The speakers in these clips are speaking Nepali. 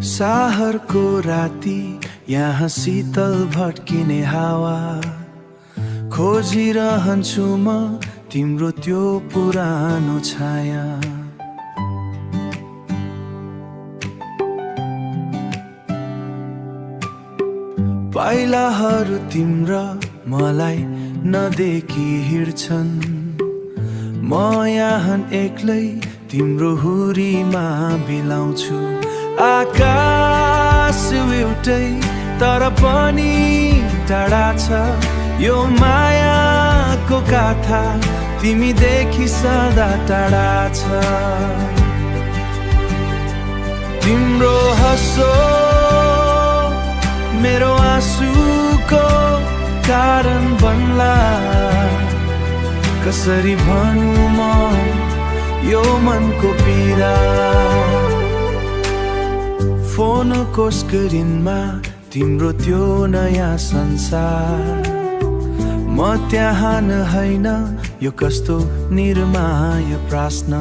शहरको राती यहाँ शीतल भट्किने हावा खोजिरहन्छु म तिम्रो त्यो पुरानो छाया। पाइलाहरू तिम्रा मलाई नदेखि हिँड्छन्, म यहाँ एक्लै तिम्रो हुरीमा बिलाउँछु। आकाश एउटै तर पनि टाढा छ, यो मायाको गाथा तिमीदेखि सदा टाढा छ। तिम्रो हँसो मेरो आँसुको कारण बन्ला, कसरी भनौँ म यो मनको पीडा। फोनको स्क्रिनमा तिम्रो त्यो नयाँ संसार, म त्यहाँ होइन, यो कस्तो निर्माय प्रश्न।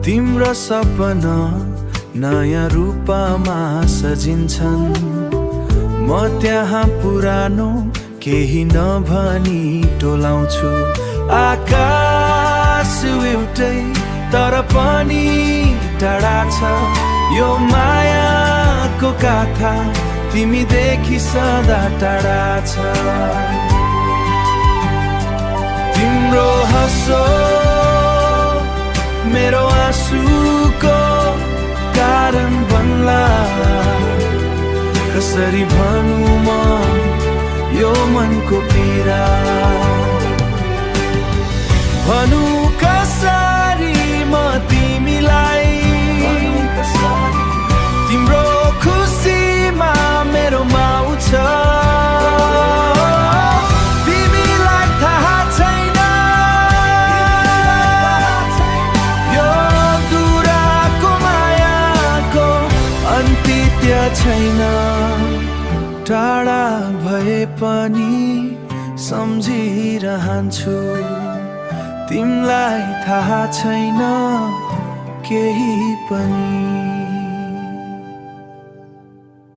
तिम्रो सपना नयाँ रूपमा सजिन्छन्, म त्यहाँ पुरानो केही नभनी टोलाउँछु। आकाश एउटै तर पनि टाढा छ, यो मायाको गाथा तिमीदेखि सदा टाढा छ। तिम्रो हँसो मेरो आँसुको कारण बन्ला, कसरी भनौँ म यो मनको पीडा। भनौँ कसरी म तिमीलाई, तिम्रो खुसीमा मेरो माउ छ। तिमीलाई थाहा छैन यो दुराको मायाको अन्त्य छैन। टाढा भए पनि सम्झिरहन्छु, तिमीलाई थाहा छैन केही पनि।